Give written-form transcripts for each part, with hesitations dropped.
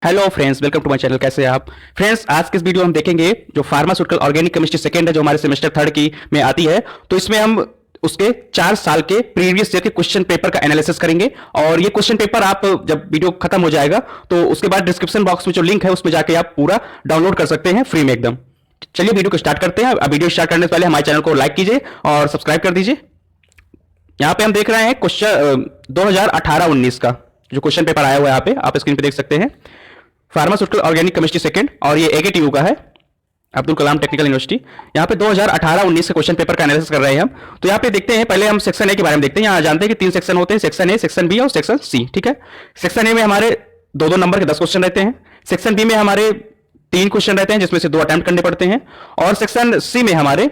Hello friends, welcome to my channel. कैसे हैं आप फ्रेंड्स? आज के इस वीडियो में हम देखेंगे जो फार्मास्यूटिकल ऑर्गेनिक केमिस्ट्री सेकंड है, जो हमारे सेमेस्टर थर्ड की में आती है। तो इसमें हम उसके 4 साल के प्रीवियस ईयर के क्वेश्चन पेपर का एनालिसिस करेंगे। और ये क्वेश्चन पेपर आप जब वीडियो खत्म हो जाएगा तो उसके बाद डिस्क्रिप्शन बॉक्स में जो लिंक है उसमें जाके आप पूरा डाउनलोड कर सकते हैं फ्री में एकदम। चलिए वीडियो को स्टार्ट करते हैं। अब वीडियो स्टार्ट करने से पहले हमारे चैनल को लाइक कीजिए और सब्सक्राइब कर दीजिए। यहाँ पे हम देख रहे हैं क्वेश्चन 2018-19 का जो क्वेश्चन पेपर आया हुआ है, यहाँ पे आप स्क्रीन पे देख सकते हैं। फार्मास्यूटिकल ऑर्गेनिक केमिस्ट्री सेकंड, और ये एकेटीयू का है, अब्दुल कलाम टेक्निकल यूनिवर्सिटी। यहाँ पे 2018-19 के क्वेश्चन पेपर का एनालिसिस कर रहे हैं हम। तो यहाँ पे देखते हैं, पहले हम सेक्शन ए के बारे में देखते हैं। यहाँ जानते हैं कि 3 सेक्शन होते हैं, सेक्शन ए, सेक्शन बी और सेक्शन सी। ठीक है, सेक्शन ए में हमारे 2-2 नंबर के 10 क्वेश्चन रहते हैं। सेक्शन बी में हमारे 3 क्वेश्चन रहते हैं जिसमें से 2 अटेम्प्ट करने पड़ते हैं। और सेक्शन सी में हमारे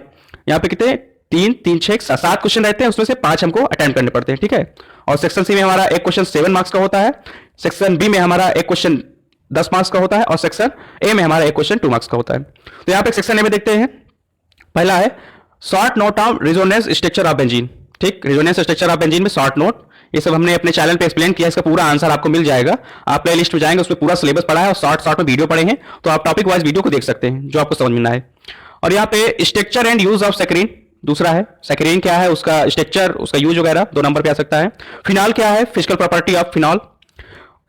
यहाँ पे कितने 3-3-6-7 क्वेश्चन रहते हैं, उसमें से 5 हमको अटेम्प्ट करने पड़ते हैं। ठीक है, और सेक्शन सी में हमारा एक क्वेश्चन 7 मार्क्स का होता है। सेक्शन बी में हमारा एक क्वेश्चन 10 मार्क्स का होता है और सेक्शन ए में हमारा एक क्वेश्चन 2 मार्क्स का होता है। तो यहाँ पे सेक्शन ए में देखते हैं, पहला है short note of resonance structure of benzene. ठीक, रेजोनेंस स्ट्रक्चर ऑफ बेंजीन में शॉर्ट नोट, ये सब हमने अपने चैनल पे एक्सप्लेन किया। इसका पूरा आंसर आपको मिल जाएगा। आप प्ले लिस्ट में जाएंगे, उसमें पूरा सिलेबस पढ़ा है और शॉर्ट में वीडियो पढ़े हैं, तो आप टॉपिक वाइज वीडियो को देख सकते हैं जो आपको समझ में आए। और यहाँ पे structure and use of saccharin दूसरा है। सैकरीन क्या है, उसका स्ट्रक्चर, उसका यूज वगैरह 2 नंबर पे आ सकता है। फिनॉल क्या है, फिजिकल प्रॉपर्टी ऑफ फिनॉल,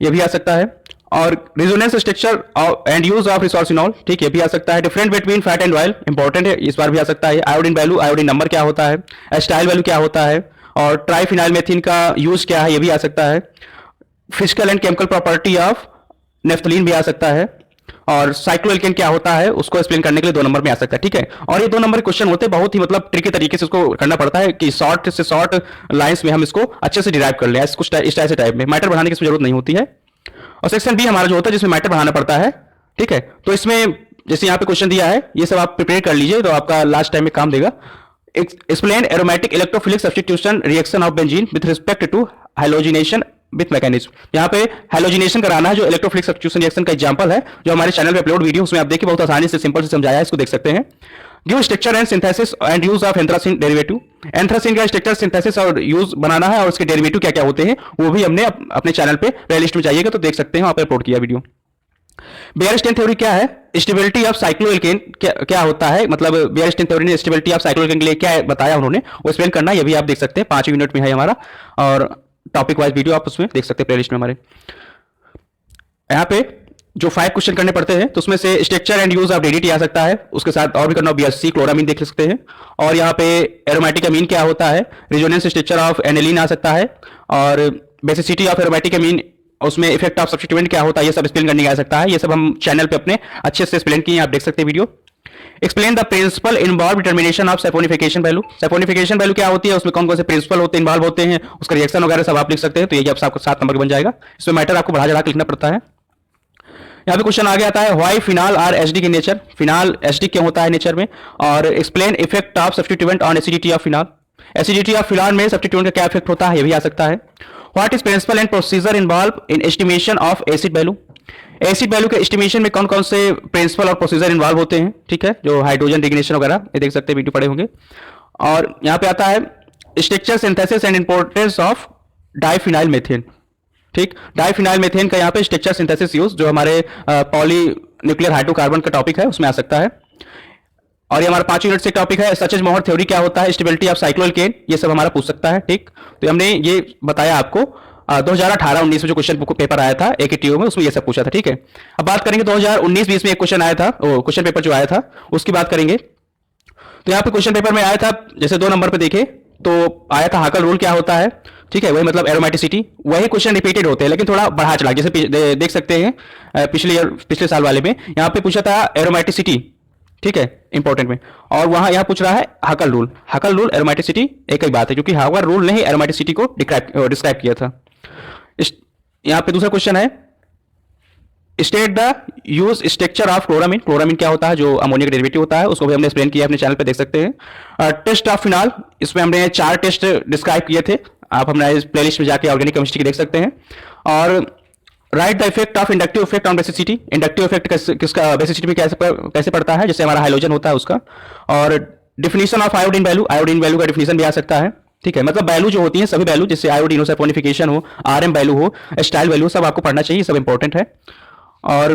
ये भी आ सकता है। और resonance structure and use of resorcinol, ठीक, ये भी आ सकता है। Different between fat and oil, important है, इस बार भी आ सकता है। आयोडीन वैल्यू, आयोडीन नंबर क्या होता है, एस्टाइल वैल्यू क्या होता है, और ट्राइफिनाइल मेथिन का यूज क्या है, ये भी आ सकता है। Physical and chemical property of naphthalene भी आ सकता है। और साइक्लोएल्केन क्या होता है, उसको एक्सप्लेन करने के लिए 2 नंबर में आ सकता है। ठीक है, और ये 2 नंबर क्वेश्चन होते हैं, बहुत ही मतलब ट्रिकी तरीके से इसको करना पड़ता है कि शॉर्ट से शॉर्ट लाइंस में हम इसको अच्छे से डिराइव कर लें, इसको इस टाइप से टाइप में मैटर बढ़ाने की इसमें जरूरत नहीं होती है। और सेक्शन बी हमारा जो होता है जिसमें मैटर बढ़ाना पड़ता है। ठीक है, तो इसमें जैसे यहाँ पे क्वेश्चन दिया है, ये सब आप प्रिपेयर कर लीजिए तो आपका लास्ट टाइम में काम देगा। Explain aromatic electrophilic substitution reaction of benzene with respect to halogenation with mechanism. यहाँ पे हैलोजिनेशन कराना है, जो इलेक्ट्रोफिलिक सब्स्टिट्यूशन रिएक्शन का एग्जांपल है, जो हमारे चैनल पे अपलोड वीडियो, उसमें आप देखिए बहुत आसानी से सिंपल से समझाया है, इसको देख सकते हैं। Give structure and synthesis and use of anthracene derivative. Anthracene का स्ट्रक्चर, सिंथेसिस और यूज बनाना है, और उसके डेरिवेटिव क्या क्या होते हैं वो भी हमने अपने चैनल पे प्लेलिस्ट में जाइएगा तो देख सकते हैं, वहां पर अपलोड किया वीडियो। बेयरस्टेइन थ्योरी क्या है, स्टेबिलिटी ऑफ साइक्लोएल्केन क्या होता है, मतलब बेयरस्टेइन थ्योरी ने स्टेबिलिटी ऑफ साइक्लोएल्केन के लिए क्या बताया उन्होंने, वो एक्सप्लेन करना, ये भी आप देख सकते हैं। 5 मिनट में है हमारा, और टॉपिक वाइज वीडियो आप उसमें देख सकते हैं प्लेलिस्ट में हमारे। यहाँ पे जो 5 क्वेश्चन करने पड़ते हैं, तो उसमें से structure and use of DDT आ सकता है, उसके साथ और भी करना, बीएससी क्लोरामीन देख सकते हैं। और यहाँ पे एरोमेटिक अमीन क्या होता है, रेजोनेंस स्ट्रक्चर ऑफ एनिलीन आ सकता है, और बेसिसिटी ऑफ एरोमेटिक अमीन, उसमें इफेक्ट ऑफ सब्स्टिट्यूएंट क्या होता है, ये सब एक्सप्लेन करने आ सकता है। ये सब हम चैनल पे अपने अच्छे से एक्सप्लेन किए, आप देख सकते हैं video. Explain the principle involve determination of saponification value. Saponification value क्या होती है, उसमें कौन कौन से प्रिंसिपल होते हैं, इन्वॉल्व होते हैं, उसका रिएक्शन वगैरह सब आप लिख सकते हैं। तो ये आपको 7 नंबर बन जाएगा। इसमें मैटर आपको बढ़ा चढ़ा के लिखना पड़ता है। यहाँ पे क्वेश्चन आगे आता है, why phenol are acidic in nature. Phenol acidic क्यों होता है नेचर में, और explain effect of substituent on acidity of phenol. Acidity of phenol में सब्स्टिट्यूएंट का क्या इफेक्ट होता है, ये भी आ सकता है। What is principle and procedure involve in estimation of acid value. Acid value के एस्टिमेशन में कौन कौन से प्रिंसिपल और प्रोसीजर इन्वॉल्व होते हैं, ठीक है, जो हाइड्रोजन डिग्नेशन वगैरह, ये देख सकते हैं, वीडियो पढ़े होंगे। और यहाँ पे आता है structure, synthesis and importance of diphenyl methane. ठीक, डाइफिनाइल मेथेन का यहाँ पे स्ट्रक्चर, सिंथेसिस, यूज, जो हमारे पॉली न्यूक्लियर हाइड्रोकार्बन का टॉपिक है उसमें आ सकता है। और ये हमारा 5 यूनिट से टॉपिक है। सचेज मोहर थ्योरी क्या होता है, स्टेबिलिटी ऑफ साइक्लोएल्केन, ये सब हमारा पूछ सकता है। ठीक, तो हमने ये बताया आपको 2018-19 में जो क्वेश्चन पेपर आया था एकेटीयू में, उसमें ये सब पूछा था। ठीक है, अब बात करेंगे 2019-20 में एक क्वेश्चन आया था, क्वेश्चन पेपर जो आया था उसकी बात करेंगे। तो यहाँ पे क्वेश्चन पेपर में आया था, जैसे 2 नंबर पे देखे तो आया था हाकल रूल क्या होता है। ठीक है, वही मतलब एरोमेटिसिटी, वही क्वेश्चन रिपीटेड होते हैं लेकिन थोड़ा बढ़ा चढ़ा, जैसे देख सकते हैं पिछले साल वाले में यहाँ पे पूछा था एरोमेटिसिटी, ठीक है, इंपॉर्टेंट में, और वहां यहाँ पूछ रहा है हाकल रूल। हाकल रूल, एरोमेटिसिटी एक ही बात है, क्योंकि हाकल रूल ने ही एरोमेटिसिटी को डिस्क्राइब किया था। यहाँ पे दूसरा क्वेश्चन है, state the use structure of chloramine. Chloramine क्या होता है, जो अमोनिया का डेरिवेटिव होता है, उसको भी हमने एक्सप्लेन किया अपने चैनल पे देख सकते हैं। टेस्ट ऑफ फिनाल, इसमें हमने 4 टेस्ट डिस्क्राइब किए थे, आप हमारे प्लेलिस्ट में जाके ऑर्गेनिक केमिस्ट्री देख सकते हैं। और right the effect of inductive effect on basicity. Inductive effect किसका बेसिसिटी में कैसे पड़ता है, जैसे हमारा हाइड्रोजन होता है उसका। और definition of iodine value, iodine value का डिफिनीशन भी आ सकता है। ठीक है, मतलब वैल्यू जो होती है, सभी वैल्यू, जैसे आयोडीन हो, सैपोनिफिकेशन हो, आरएम वैल्यू हो, स्टाइल वैल्यू, सब आपको पढ़ना चाहिए, सब इंपॉर्टेंट है। और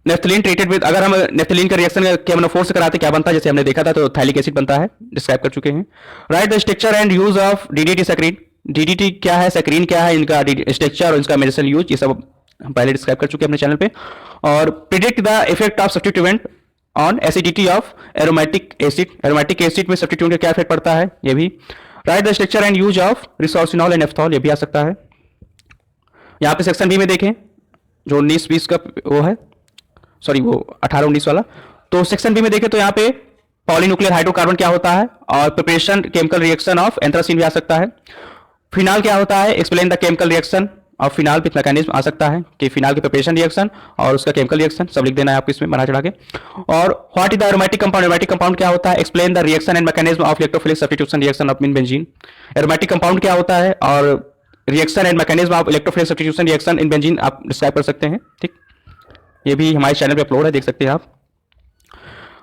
नेफ्थलीन ट्रीटेड विद, अगर हम नेफ्थलीन का रिएक्शन KMnO4 से कराते क्या बनता है, जैसे हमने देखा था, तो थाइलिक एसिड बनता है, डिस्क्राइब कर चुके हैं। Right the structure and use of DDT saccharin. DDT क्या है, सैकरीन क्या है, इनका स्ट्रक्चर और इसका मेडिसिनल यूज, ये सब हम पहले डिस्क्राइब कर चुके हैं अपने चैनल पे। और predict the effect of substituent on acidity of aromatic acid. Aromatic acid में सब्स्टिट्यूएंट का क्या इफेक्ट पड़ता है, ये भी। Right the structure and use of resorcinol and naphthol, ये भी आ सकता है। यहाँ पे सेक्शन बी में देखें, जो 19-20 का वो है, सॉरी वो 18-19 वाला, तो सेक्शन बी में देखें तो यहाँ पे पॉलीन्यूक्लियर हाइड्रोकार्बन क्या होता है, और preparation chemical reaction of anthracene भी आ सकता है। फिनाल क्या होता है, explain the chemical reaction of phenol with mechanism आ सकता है, कि फिनाल की प्रिपरेशन रिएक्शन और उसका केमिकल रिएक्शन सब लिख देना है आपको इसमें बना चढ़ा के। और what is the aromatic compound, aromatic compound क्या होता है, explain the reaction and mechanism of electrophilic substitution reaction of mean benzene. Aromatic compound क्या होता है और reaction and mechanism of electrophilic substitution reaction in benzene आप डिस्क्राइब कर सकते हैं, ठीक। ये भी हमारे चैनल पे अपलोड है, देख सकते हैं आप।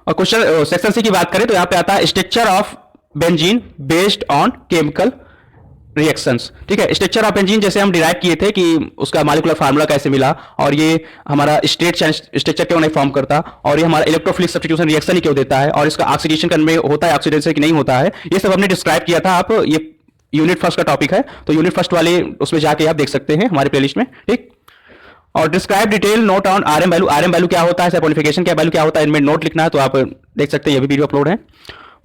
और क्वेश्चन सेक्शन सी की बात करें तो यहाँ पे आता है structure of benzene based on chemical reactions, ठीक है। स्ट्रक्चर ऑफ बेंजीन जैसे हम डिराइव किए थे कि उसका मॉलिक्यूलर फार्मूला कैसे मिला, और ये हमारा स्ट्रेट स्ट्रक्चर क्यों नहीं फॉर्म करता, और ये हमारा इलेक्ट्रोफिलिक सब्स्टिट्यूशन रिएक्शन ही क्यों देता है, और इसका ऑक्सीडेशन करने में होता है ऑक्सीडेशन कि नहीं होता है, ये सब हमने डिस्क्राइब किया था। आप ये यूनिट फर्स्ट का टॉपिक है, तो यूनिट फर्स्ट वाले उसमें जाके आप देख सकते हैं हमारे प्लेलिस्ट में, ठीक। और describe detail note on RM value. RM value क्या होता है, सैपोनिफिकेशन क्या वैल्यू क्या होता है, इनमें नोट लिखना है, तो आप देख सकते हैं, ये भी वीडियो अपलोड है।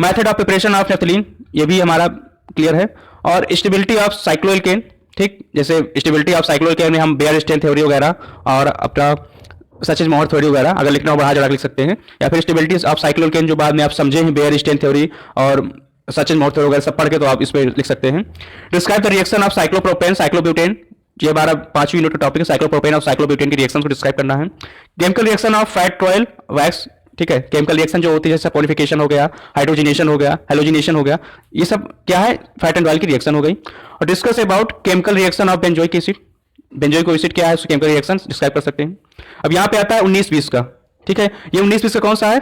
Method of preparation of naphthalene, ये भी हमारा क्लियर है। और स्टेबिलिटी ऑफ साइक्लोएल्केन, ठीक, जैसे स्टेबिलिटी ऑफ साइक्लोएल्केन में हम बेयर स्ट्रेन थ्योरी वगैरह और अपना सचिन मोहर थ्योरी वगैरह अगर लिखना हो बढ़ा चढ़ा लिख सकते हैं, या फिर स्टेबिलिटी ऑफ साइक्लोएल्केन जो बाद में आप समझे हैं बेयर स्ट्रेन थ्योरी और सचिन मोहर थ्योरी वगैरह सब पढ़ के, तो आप इस पर लिख सकते हैं। Describe the reaction of cyclopropane cyclobutane, ये हमारा 5वीं यूनिट का टॉपिक है, साइक्लोप्रोपेन और साइक्लोब्यूटेन की रिएक्शन को डिस्क्राइब करना है। Chemical reaction of fat oil wax, ठीक है, केमिकल रिएक्शन जो होती है जैसे सैपोनिफिकेशन हो गया, हाइड्रोजनेशन हो गया, हेलोजिनेशन हो गया, ये सब क्या है, फैट एंड ऑयल की रिएक्शन हो गई। और discuss about chemical reaction of benzoic acid. Benzoic acid क्या है, उसके केमिकल रिएक्शन डिस्क्राइब कर सकते हैं। अब यहाँ पे आता है 19-20 का, ठीक है। ये 19-20 का कौन सा है,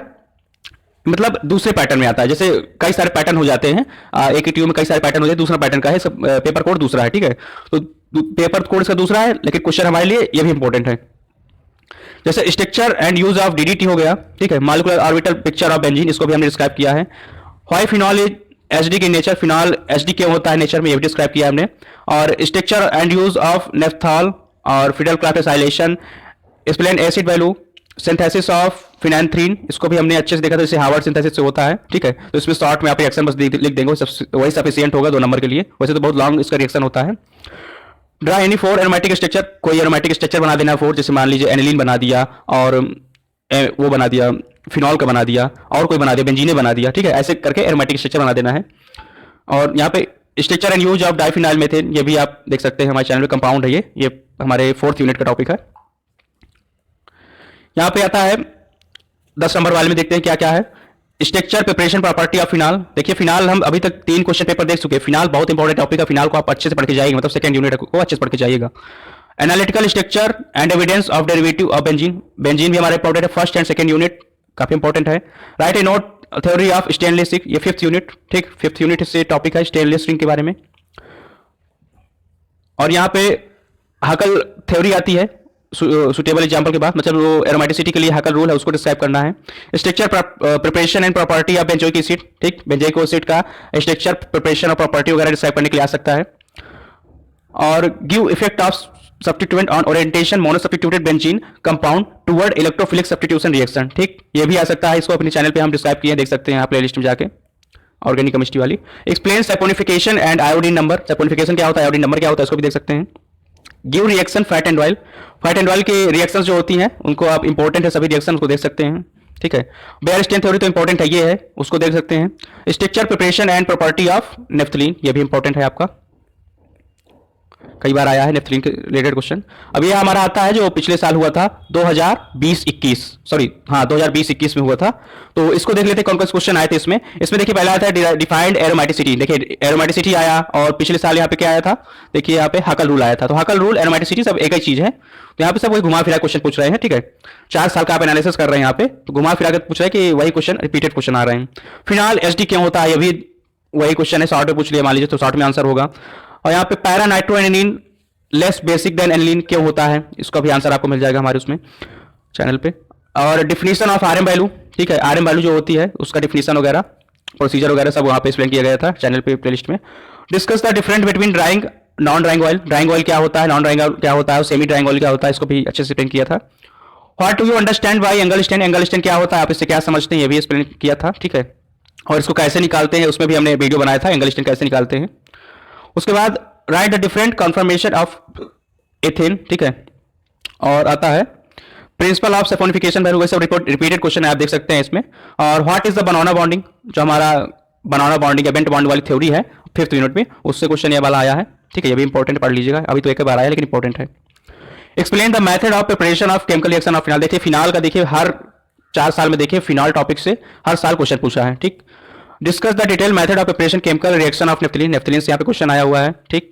मतलब दूसरे पैटर्न में आता है, जैसे कई सारे पैटर्न हो जाते हैं, एक ही ट्यूब में कई सारे पैटर्न हो जाते हैं, दूसरा पैटर्न का है, सब पेपर कोड दूसरा है, ठीक है। तो पेपर कोड इसका दूसरा है, लेकिन क्वेश्चन हमारे लिए ये भी इंपॉर्टेंट है। जैसे structure and use of DDT हो गया, ठीक है, molecular orbital picture of benzene, इसको भी हमने डिस्क्राइब किया है। Why phenol is acidic in nature, phenol acidic क्यों होता है नेचर में, ये भी डिस्क्राइब किया हमने। और structure and use of naphthol और Friedel Crafts acylation, explain acid value, synthesis of phenanthrene, इसको भी हमने अच्छे से देखा था, जैसे हार्वर्ड सिंथेसिस से होता है, ठीक है। तो इसमें शॉर्ट में आप रिएक्शन बस लिख देंगे, वही सफिशिएंट होगा 2 नंबर के लिए, वैसे तो बहुत लॉन्ग इसका रिएक्शन होता है। ड्रा एनी 4 एरोमेटिक स्ट्रक्चर, कोई एरोमेटिक स्ट्रक्चर बना देना 4, जैसे मान लीजिए एनिलीन बना दिया, और वो बना दिया फिनॉल का बना दिया, और कोई बना दिया बेंजीने बना दिया, ठीक है, ऐसे करके एरोमेटिक स्ट्रक्चर बना देना है। और यहाँ पे structure and use of diphenyl methane, ये भी आप देख सकते हैं हमारे चैनल में, कंपाउंड है ये हमारे 4th यूनिट का टॉपिक है। यहाँ पे आता है 10 नंबर वाले में, देखते हैं क्या क्या है। Structure preparation property of phenol, देखिए फिनाल हम अभी तक 3 क्वेश्चन पेपर देख चुके हैं, फिनाल बहुत इंपॉर्टेंट टॉपिक है, फिनाल को आप अच्छे से पढ़ के जाइएगा, मतलब 2nd यूनिट को अच्छे से पढ़ के जाइएगा। Analytical structure and evidence of derivative of benzene, benzene भी हमारे इंपॉर्टेंट है, 1st एंड 2nd यूनिट काफी इंपॉर्टेंट है। Right A note theory of stainless steel, ये 5th यूनिट, ठीक, 5th यूनिट से टॉपिक है स्टेनलेस स्टील के बारे में। और यहाँ पे हाकल थ्योरी आती है सुटेबल एग्जांपल के बाद, मतलब वो एरोमेटिसिटी के लिए हाकल रूल है, उसको डिस्क्राइब करना है। Structure preparation and property of benzoic acid, ठीक, बेंजोइक एसिड का स्ट्रक्चर प्रिपरेशन और प्रॉपर्टी वगैरह डिस्क्राइब करने के लिए आ सकता है। और give effect of substituent on orientation monosubstituted benzene compound toward electrophilic substitution reaction, ठीक, ये भी आ सकता है, इसको अपने चैनल पे हम डिस्क्राइब किए हैं, देख सकते हैं आप प्लेलिस्ट में जाके, ऑर्गेनिक केमिस्ट्री वाली। Explain saponification and iodine number, saponification क्या होता है, आयोडीन नंबर क्या होता है, इसको भी देख सकते हैं। Give reaction fat and oil, fat and oil की रिएक्शंस जो होती हैं उनको आप इंपॉर्टेंट है, सभी रिएक्शन को देख सकते हैं, ठीक है। बेयर स्ट्रेन थ्योरी तो इंपॉर्टेंट है, ये है, उसको देख सकते हैं। Structure preparation and property of naphthalene, ये भी इंपॉर्टेंट है आपका, कई बार आया है नेफ्थलीन के रिलेटेड क्वेश्चन। अब ये हमारा आता है जो पिछले साल हुआ था 2020-21, सॉरी हाँ 2020-21 में हुआ था, तो इसको देख लेते हैं कौन कौन से क्वेश्चन आए थे इसमें। देखिए पहला आया था डिफाइंड एरोमेटिसिटी, देखिए एरोमेटिसिटी आया, और पिछले साल यहाँ पे क्या आया था, देखिए यहाँ पे हाकल रूल आया था। तो हाकल रूल एरोमेटिसिटी सब एक ही चीज है, तो यहाँ पे सब वही घुमा फिरा क्वेश्चन पूछ रहे हैं, ठीक है। 4 साल का आप एनालिसिस कर रहे हैं यहाँ पे, तो घुमा फिरा कर पूछ रहे हैं कि वही क्वेश्चन रिपीटेड क्वेश्चन आ रहे हैं। फिनाल एसडी क्यों होता है, ये भी वही क्वेश्चन है, शॉर्ट में पूछ लिया मान लीजिए, तो शॉर्ट में आंसर होगा। और यहाँ पे para nitro aniline less basic than aniline क्यों होता है, इसका भी आंसर आपको मिल जाएगा हमारे उसमें। चैनल पे। और डिफिनीशन ऑफ आरएम वैल्यू, ठीक है, आरएम वैल्यू जो होती है उसका डिफिनीशन वगैरह, प्रोसीजर वगैरह सब वहाँ पे एक्सप्लेन किया गया था चैनल पे प्लेलिस्ट में। Discuss the difference between drawing non drawing oil, drawing oil क्या होता है, नॉन ड्राइंग ऑयल क्या होता है, सेमी ड्राइंग ऑयल क्या होता है, इसको भी अच्छे से एक्सप्लेन किया था। What do you understand by angle stand, angle stand क्या होता है, आप इससे क्या समझते हैं, ये भी एक्सप्लेन किया था, ठीक है। और इसको कैसे निकालते हैं उसमें भी हमने वीडियो बनाया था, एंगल स्टैंड कैसे निकालते हैं। उसके बाद right the different confirmation of ethane, ठीक है। और आता है प्रिंसिपल ऑफ सैपोनिफिकेशन, वैसे रिपीटेड क्वेश्चन है, आप देख सकते हैं इसमें। और what is the banana bonding, जो हमारा बनाना बॉन्डिंग एवेंट बॉन्ड वाली थ्योरी है 5th यूनिट में, उससे क्वेश्चन ये वाला आया है, ठीक है। ये भी इंपॉर्टेंट पढ़ लीजिएगा, अभी तो एक बार आया लेकिन इंपॉर्टेंट है। Explain the method of preparation of chemical reaction of phenol, देखिए फिनाल का देखिए हर 4 साल में देखिए फिनाल टॉपिक से हर साल क्वेश्चन पूछा है, ठीक। Discuss the detail method of preparation chemical reaction of naphthalene, naphthalene से यहाँ पे क्वेश्चन आया हुआ है, ठीक।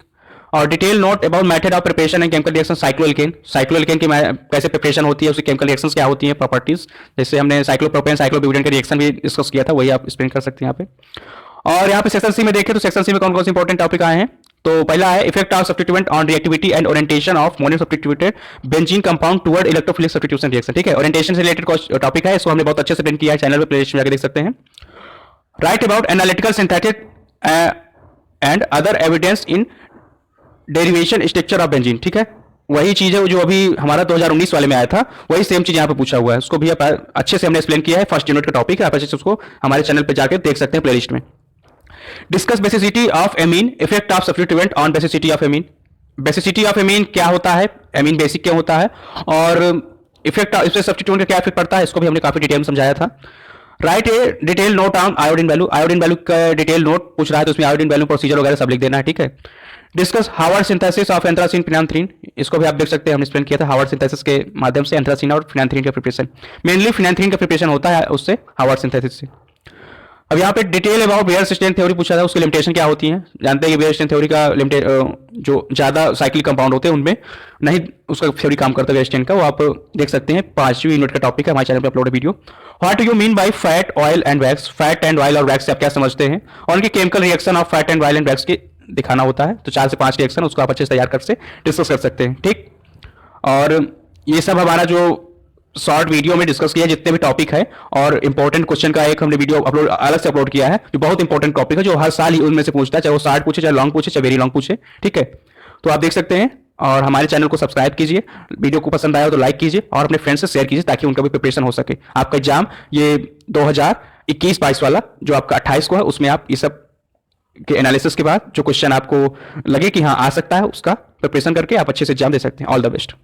और detail note about method of preparation and chemical reaction cycloalkane, cycloalkane की कैसे प्रिपरेशन होती है, उसकी केमिकल रिएक्शंस क्या होती हैं, प्रॉपर्टीज, जैसे हमने साइक्लोप्रोपेन साइक्लोब्यूटेन के रिएक्शन भी डिस्कस किया था, वही आप एक्सप्लेन कर सकते हैं यहाँ पे। और यहाँ पे सेक्शन सी में देखें तो सेक्शन सी में कौन कौन से इंपॉर्टेंट टॉपिक आए हैं। तो पहला है effect of substituent on reactivity and orientation of mono substituted benzene compound toward electrophilic substitution reaction, ठीक है। ओरिएंटेशन से रिलेटेड टॉपिक है, इसको हमने बहुत अच्छे से एक्सप्लेन किया है, चैनल पे प्लेलिस्ट में जाकर देख सकते हैं। Right about analytical synthetic and other evidence in derivation structure of benzene, ठीक है। वही चीज है जो अभी हमारा 2019 वाले में आया था, वही सेम चीज यहाँ पे पूछा हुआ है, उसको भी अच्छे से हमने एक्सप्लेन किया है, 1st यूनिट का टॉपिक है, आप अच्छे से उसको हमारे चैनल पे जाकर देख सकते हैं प्लेलिस्ट में। Discuss basicity of amine, effect of substituent on basicity of amine, basicity of amine क्या होता है, एमीन बेसिक क्या होता है, और इफेक्ट इससे सब्स्टिट्यूएंट का क्या इफेक्ट पड़ता है, इसको भी हमने काफी डिटेल में समझाया था। Right A detail note on iodine value, iodine value का डिटेल नोट पूछ रहा है तो उसमें आयोडीन वैल्यू प्रोसीजर वगैरह सब लिख देना है, ठीक है। Discuss Haworth synthesis of anthracene phenanthrene, इसको भी आप देख सकते हैं, हमने एक्सप्लेन किया था हावर्ड सिंथेसिस के माध्यम से एंथ्रासिन और फिनांथ्रीन का प्रिपरेशन, मेनली फिनांथ्रीन का प्रिपरेशन होता है उससे हावर्ड सिंथेसिस से। अब यहाँ पे detail about Baeyer strain theory पूछा था, उसकी लिमिटेशन क्या होती है, जानते हैं कि बेयर स्ट्रेन थ्योरी का लिमिटेड जो ज्यादा साइक्लिक कंपाउंड होते हैं उनमें नहीं उसका थ्योरी काम करता है बेयर स्ट्रेन का, वो आप देख सकते हैं, 5वीं यूनिट का टॉपिक है, हमारे चैनल पे अपलोड है video. What do you mean by fat oil and wax, fat and oil और वैक्स से आप क्या समझते हैं, और उनकी chemical reaction of fat and oil and wax की दिखाना होता है, तो 4 से 5 रिएक्शन उसको आप अच्छे से तैयार कर से डिस्कस कर सकते हैं, ठीक। और ये सब हमारा जो शॉर्ट वीडियो में डिस्कस किया जितने भी टॉपिक है, और इंपॉर्टेंट क्वेश्चन का एक हमने वीडियो अपलोड अलग से अपलोड किया है, जो बहुत इंपॉर्टेंट टॉपिक है, जो हर साल ही उनमें से पूछता है, चाहे वो शॉर्ट पूछे, चाहे लॉन्ग पूछे, चाहे वेरी लॉन्ग पूछे, ठीक है। तो आप देख सकते हैं, और हमारे चैनल को सब्सक्राइब कीजिए, वीडियो को पसंद आया तो लाइक कीजिए, और अपने फ्रेंड्स से शेयर कीजिए ताकि उनका भी प्रिपरेशन हो सके। आपका एग्जाम ये 2021-22 वाला जो आपका 28 को है, उसमें आप ये सब के एनालिसिस के बाद जो क्वेश्चन आपको लगे कि हाँ आ सकता है, उसका प्रिपरेशन करके आप अच्छे से एग्जाम दे सकते हैं। All the best.